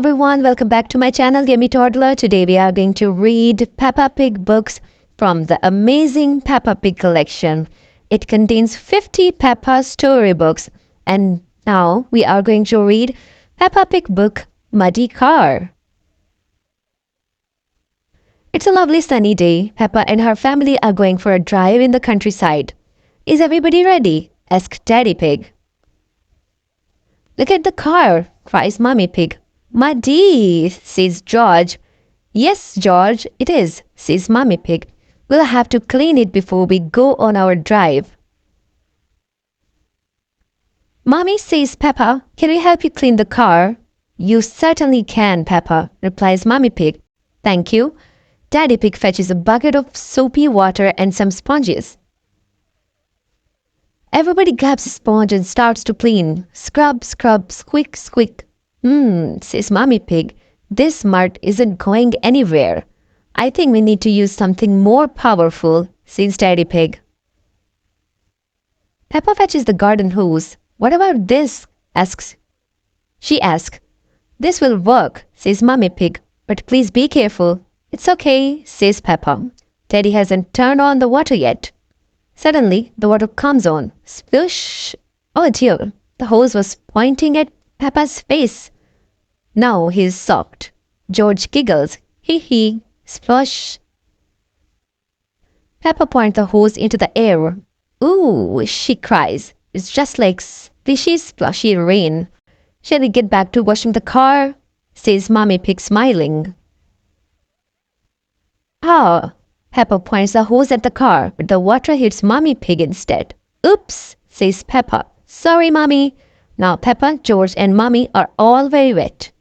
everyone, welcome back to my channel, Toddler. Today we are going to read Peppa Pig books from the amazing Peppa Pig collection. It contains 50 Peppa storybooks, and now we are going to read Peppa Pig book Muddy Car. It's a lovely sunny day. Peppa and her family are going for a drive in the countryside. Is everybody ready? Asked Daddy Pig. Look at the car, cries Mummy Pig. Muddy, says George. Yes, George, it is, says Mummy Pig. We'll have to clean it before we go on our drive. Mommy, says Peppa, can we help you clean the car? You certainly can, Peppa, replies Mummy Pig. Thank you. Daddy Pig fetches a bucket of soapy water and some sponges. Everybody grabs a sponge and starts to clean. Scrub, scrub, squeak, squeak. Says Mummy Pig. This mud isn't going anywhere. I think we need to use something more powerful, says Daddy Pig. Peppa fetches the garden hose. What about this? She asks. This will work, says Mummy Pig. But please be careful. It's okay, says Peppa. Daddy hasn't turned on the water yet. Suddenly, the water comes on. Sploosh! Oh dear, the hose was pointing at Peppa's face. Now he's soaked. George giggles. Hee hee. Splosh. Peppa points the hose into the air. Ooh, she cries. It's just like splishy, splashy rain. Shall we get back to washing the car? Says Mummy Pig, smiling. Ah! Peppa points the hose at the car, but the water hits Mummy Pig instead. Oops, says Peppa. Sorry, Mummy. Now Peppa, George and Mummy are all very wet.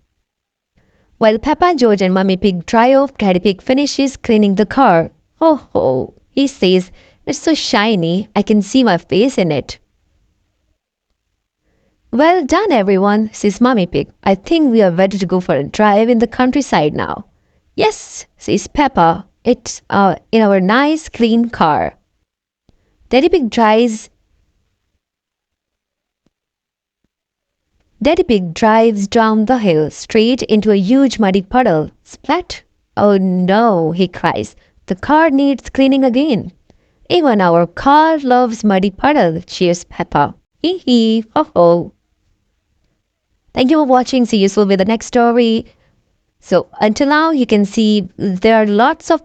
While Peppa, George and Mummy Pig dry off, Daddy Pig finishes cleaning the car. Oh ho, he says, it's so shiny, I can see my face in it. Well done, everyone, says Mummy Pig. I think we are ready to go for a drive in the countryside now. Yes, says Peppa. It's in our nice clean car. Daddy Pig drives down the hill straight into a huge muddy puddle. Splat! Oh no, he cries. The car needs cleaning again. Even our car loves muddy puddle, cheers Peppa. Hee hee, ho ho. Thank you for watching. See you soon with the next story. So until now, you can see there are lots of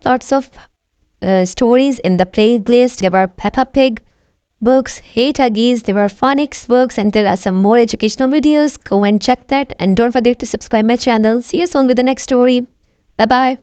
stories in the playlist. There are Peppa Pig books, Hey Tuggies, there are phonics books, and there are some more educational videos. Go and check that, and don't forget to subscribe my channel. See you soon with the next story. Bye bye.